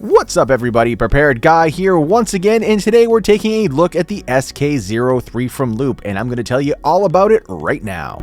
What's up everybody, Prepared Guy here once again, and today we're taking a look at the SK03 from Loop, and I'm going to tell you all about it right now.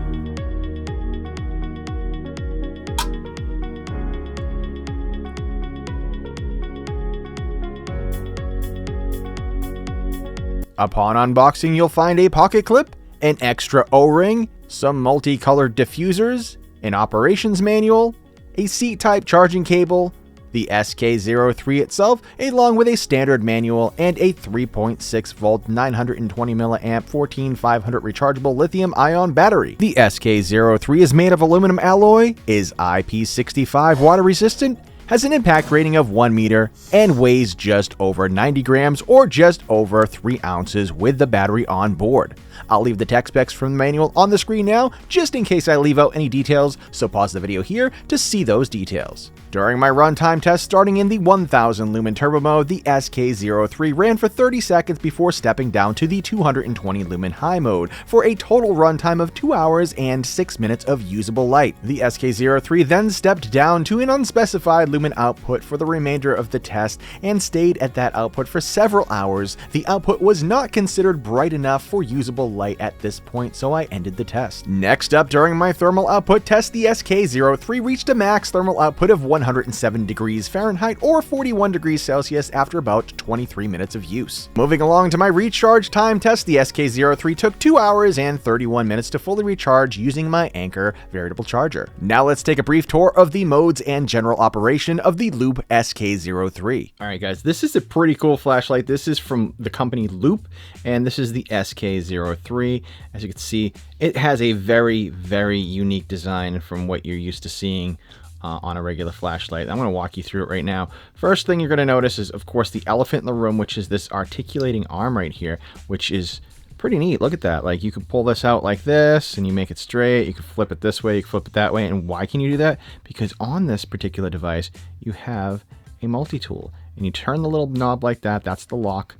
Upon unboxing, you'll find a pocket clip, an extra O-ring, some multicolored diffusers, an operations manual, a C-type charging cable, the SK03 itself, along with a standard manual and a 3.6 volt 920 milliamp 14500 rechargeable lithium-ion battery. The SK03 is made of aluminum alloy, is IP65 water resistant, has an impact rating of 1 meter, and weighs just over 90 grams or just over 3 ounces with the battery on board. I'll leave the tech specs from the manual on the screen now, just in case I leave out any details, so pause the video here to see those details. During my runtime test starting in the 1000 lumen turbo mode, the SK03 ran for 30 seconds before stepping down to the 220 lumen high mode for a total runtime of 2 hours and 6 minutes of usable light. The SK03 then stepped down to an unspecified lumen output for the remainder of the test and stayed at that output for several hours. The output was not considered bright enough for usable light at this point, so I ended the test. Next up, during my thermal output test, the SK03 reached a max thermal output of 107 degrees Fahrenheit or 41 degrees Celsius after about 23 minutes of use. Moving along to my recharge time test, the SK03 took 2 hours and 31 minutes to fully recharge using my Anchor variable charger. Now let's take a brief tour of the modes and general operation of the Loop SK03. Alright guys, this is a pretty cool flashlight. This is from the company Loop, and this is the SK03. As you can see, it has a very, very unique design from what you're used to seeing on a regular flashlight. I'm going to walk you through it right now. First thing you're going to notice is, of course, the elephant in the room, which is this articulating arm right here, which is pretty neat. Look at that. Like, you can pull this out like this and you make it straight. You can flip it this way, you can flip it that way. And why can you do that? Because on this particular device, you have a multi-tool, and you turn the little knob like that. That's the lock,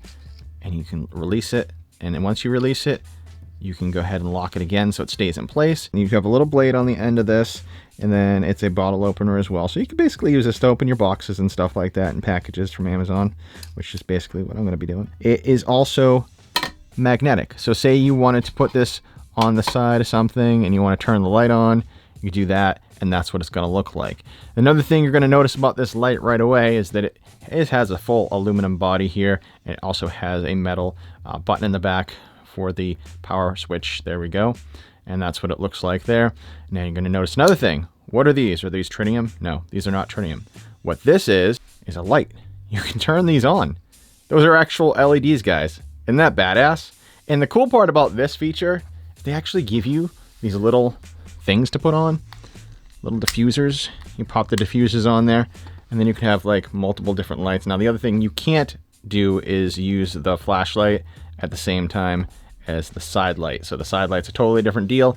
and you can release it. And then once you release it, you can go ahead and lock it again so it stays in place. And you have a little blade on the end of this, and then it's a bottle opener as well. So you can basically use this to open your boxes and stuff like that and packages from Amazon, which is basically what I'm going to be doing. It is also magnetic. So say you wanted to put this on the side of something and you want to turn the light on, you do that, and that's what it's going to look like. Another thing you're going to notice about this light right away is that it has a full aluminum body here, and it also has a metal button in the back for the power switch. There we go. And that's what it looks like there. Now you're going to notice another thing. What are these? Are these tritium? No, these are not tritium. What this is a light. You can turn these on. Those are actual LEDs, guys. Isn't that badass? And the cool part about this feature, they actually give you these little things to put on, little diffusers. You pop the diffusers on there, and then you can have like multiple different lights. Now the other thing you can't do is use the flashlight at the same time as the side light. So the side light's a totally different deal.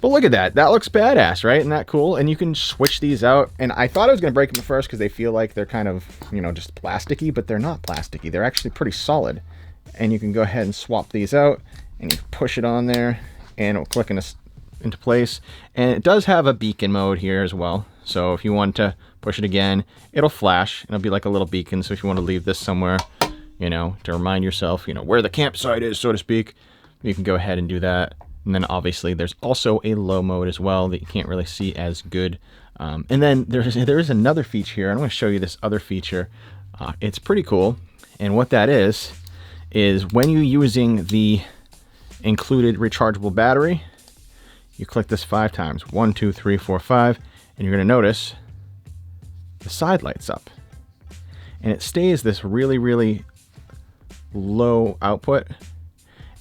But look at that. That looks badass, right? Isn't that cool? And you can switch these out. And I thought I was going to break them at first because they feel like they're kind of, you know, just plasticky, but they're not plasticky. They're actually pretty solid. And you can go ahead and swap these out, and you push it on there, and it'll click into place. And it does have a beacon mode here as well. So if you want to push it again, it'll flash, and it'll be like a little beacon. So if you want to leave this somewhere, you know, to remind yourself, you know, where the campsite is, so to speak, you can go ahead and do that. And then obviously there's also a low mode as well that you can't really see as good. And then there is another feature here. I'm going to show you this other feature. It's pretty cool. And what that is when you're using the included rechargeable battery, you click this 5 times, 1, 2, 3, 4, 5, and you're going to notice the side lights up. And it stays this really, really low output,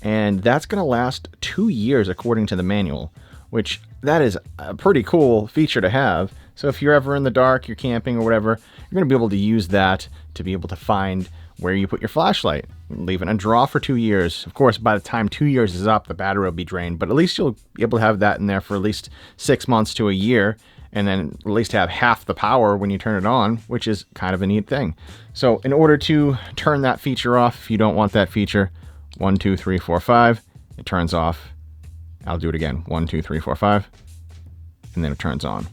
and that's going to last 2 years according to the manual, which that is a pretty cool feature to have. So if you're ever in the dark, you're camping or whatever, you're going to be able to use that to be able to find where you put your flashlight. Leave it in a drawer for 2 years. Of course, by the time 2 years is up, the battery will be drained, but at least you'll be able to have that in there for at least 6 months to a year, and then at least have half the power when you turn it on, which is kind of a neat thing. So in order to turn that feature off, if you don't want that feature, 1, 2, 3, 4, 5, it turns off. I'll do it again. 1, 2, 3, 4, 5, and then it turns on.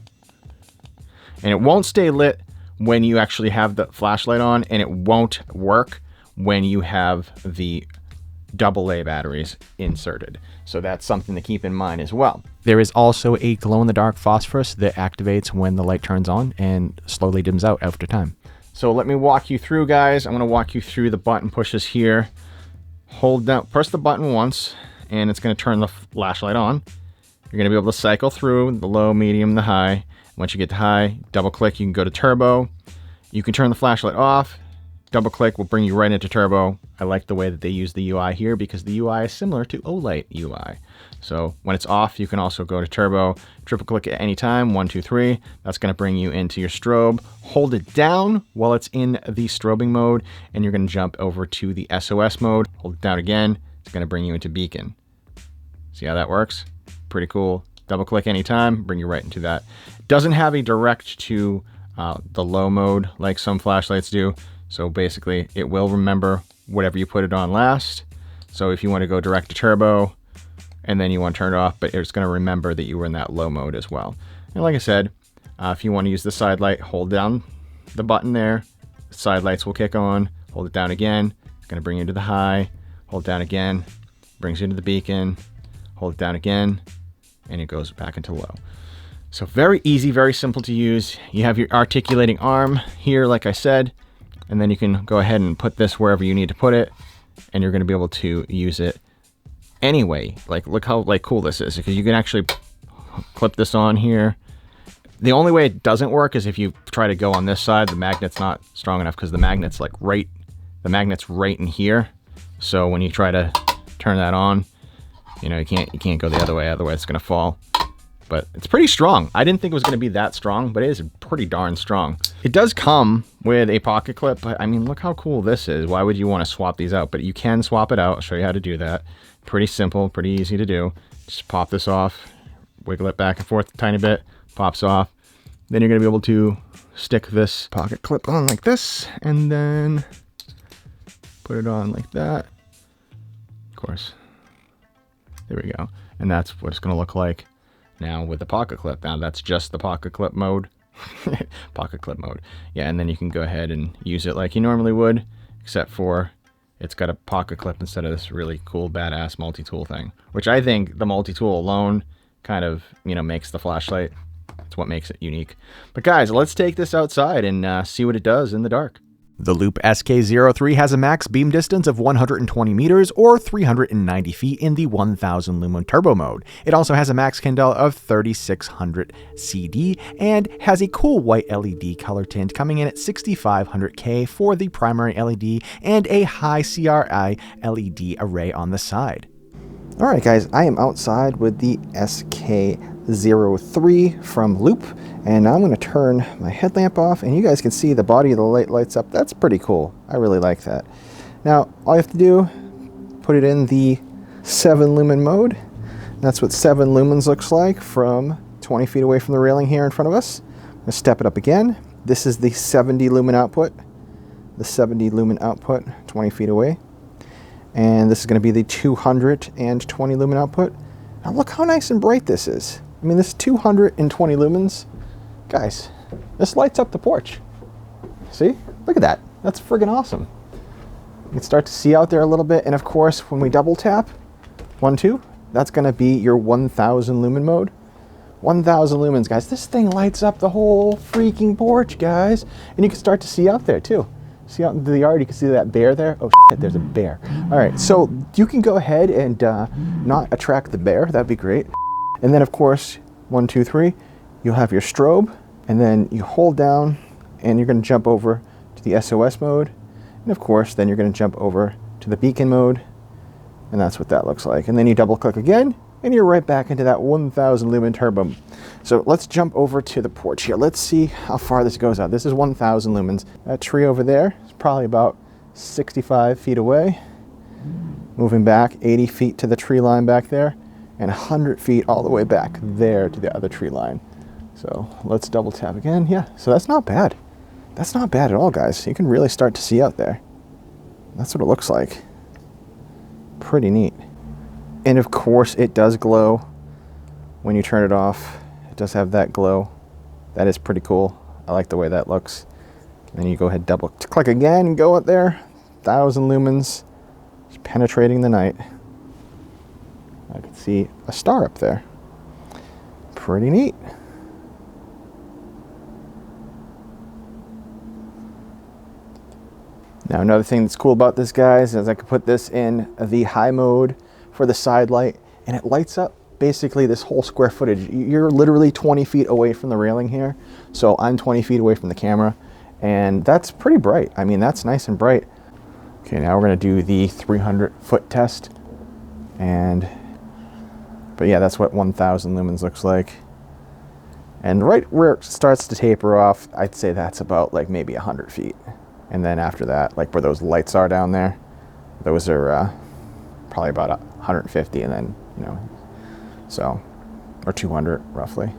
And it won't stay lit when you actually have the flashlight on, and it won't work when you have the AA batteries inserted. So that's something to keep in mind as well. There is also a glow-in-the-dark phosphorus that activates when the light turns on and slowly dims out after time. So let me walk you through, guys. I'm going to walk you through the button pushes here. Hold down, press the button once, and it's going to turn the flashlight on. You're going to be able to cycle through the low, medium, the high. Once you get to high, double click, you can go to turbo. You can turn the flashlight off. Double click will bring you right into turbo. I like the way that they use the UI here because the UI is similar to OLED UI. So when it's off, you can also go to turbo, triple click at any time, 1, 2, 3. That's going to bring you into your strobe. Hold it down while it's in the strobing mode, and you're going to jump over to the SOS mode. Hold it down again. It's going to bring you into beacon. See how that works? Pretty cool. Double click anytime, bring you right into that. Doesn't have a direct to the low mode like some flashlights do. So basically it will remember whatever you put it on last. So if you want to go direct to turbo and then you want to turn it off, but it's going to remember that you were in that low mode as well. And like I said, if you want to use the side light, hold down the button there. Side lights will kick on. Hold it down again. It's going to bring you to the high. Hold down again. Brings you to the beacon. Hold it down again. And it goes back into low. So very easy, very simple to use. You have your articulating arm here, like I said, and then you can go ahead and put this wherever you need to put it, and you're going to be able to use it anyway. Like, look how cool this is, because you can actually clip this on here. The only way it doesn't work is if you try to go on this side. The magnet's not strong enough because the magnet's right in here. So when you try to turn that on, you know, you can't go the other way, otherwise it's gonna fall. But it's pretty strong. I didn't think it was gonna be that strong, but it is pretty darn strong. It does come with a pocket clip, but I mean, look how cool this is. Why would you want to swap these out? But you can swap it out. I'll show you how to do that. Pretty simple, pretty easy to do. Just pop this off, wiggle it back and forth a tiny bit, pops off. Then you're gonna be able to stick this pocket clip on like this, and then put it on like that. Of course. There we go. And that's what it's going to look like now with the pocket clip. Now that's just the pocket clip mode. Pocket clip mode. Yeah, and then you can go ahead and use it like you normally would, except for it's got a pocket clip instead of this really cool, badass multi-tool thing, which I think the multi-tool alone kind of, you know, makes the flashlight. It's what makes it unique. But guys, let's take this outside and see what it does in the dark. The Loop SK03 has a max beam distance of 120 meters or 390 feet in the 1000 lumen turbo mode. It also has a max Candela of 3600 CD and has a cool white LED color tint coming in at 6500K for the primary LED and a high CRI LED array on the side. Alright guys, I am outside with the SK03 from Loop, and I'm going to turn my headlamp off, and you guys can see the body of the light lights up. That's pretty cool. I really like that. Now, all you have to do, put it in the 7 lumen mode. That's what 7 lumens looks like from 20 feet away from the railing here in front of us. I'm going to step it up again. This is the 70 lumen output. The 70 lumen output, 20 feet away. And this is going to be the 220 lumen output. Now look how nice and bright this is. I mean, this 220 lumens, guys, this lights up the porch. See? Look at that. That's friggin' awesome. You can start to see out there a little bit. And of course, when we double tap, 1, 2, that's going to be your 1000 lumen mode. 1000 lumens, guys. This thing lights up the whole freaking porch, guys. And you can start to see out there too. See out into the yard, you can see that bear there. Oh shit, there's a bear. All right, so you can go ahead and not attract the bear. That'd be great. And then of course, 1, 2, 3, you'll have your strobe, and then you hold down and you're gonna jump over to the SOS mode. And of course, then you're gonna jump over to the beacon mode, and that's what that looks like. And then you double click again, and you're right back into that 1000 lumen turbo. So let's jump over to the porch here. Let's see how far this goes out. This is 1000 lumens. That tree over there is probably about 65 feet away. Moving back 80 feet to the tree line back there, and 100 feet all the way back there to the other tree line. So let's double tap again. Yeah, so that's not bad. That's not bad at all, guys. You can really start to see out there. That's what it looks like. Pretty neat. And of course it does glow when you turn it off. It does have that glow. That is pretty cool. I like the way that looks. Then you go ahead, double click again and go up there. 1,000 lumens, just penetrating the night. I can see a star up there. Pretty neat. Now another thing that's cool about this, guys, is I can put this in the high mode for the side light, and it lights up basically this whole square footage. You're literally 20 feet away from the railing here, so I'm 20 feet away from the camera, and that's pretty bright. I mean, that's nice and bright. Okay, now we're gonna do the 300-foot test, but yeah, that's what 1,000 lumens looks like. And right where it starts to taper off, I'd say that's about like maybe 100 feet. And then after that, like where those lights are down there, those are probably about 150, and then, you know, so, or 200 roughly.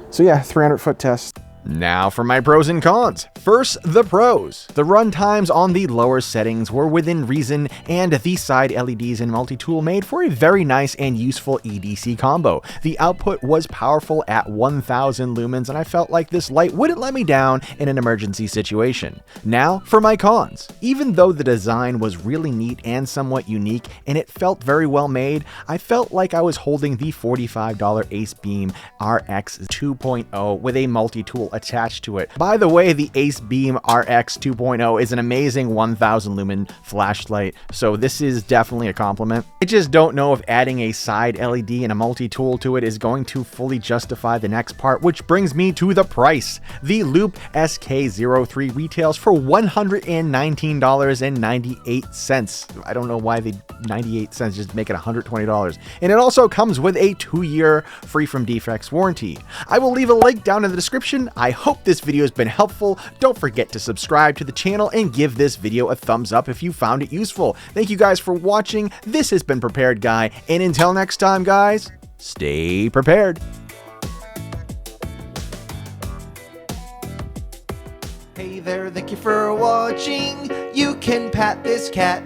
So yeah, 300-foot test. Now for my pros and cons. First, the pros. The run times on the lower settings were within reason, and the side LEDs and multi-tool made for a very nice and useful EDC combo. The output was powerful at 1,000 lumens, and I felt like this light wouldn't let me down in an emergency situation. Now for my cons. Even though the design was really neat and somewhat unique, and it felt very well made, I felt like I was holding the $45 Ace Beam RX 2.0 with a multi-tool attached to it. By the way, the Ace Beam RX 2.0 is an amazing 1,000 lumen flashlight, so this is definitely a compliment. I just don't know if adding a side LED and a multi-tool to it is going to fully justify the next part, which brings me to the price. The Loop SK03 retails for $119.98. I don't know why they 98 cents, just make it $120. And it also comes with a 2-year free from defects warranty. I will leave a link down in the description. I hope this video has been helpful. Don't forget to subscribe to the channel and give this video a thumbs up if you found it useful. Thank you guys for watching. This has been Prepared Guy, and until next time, guys, stay prepared. Hey there, thank you for watching. You can pat this cat.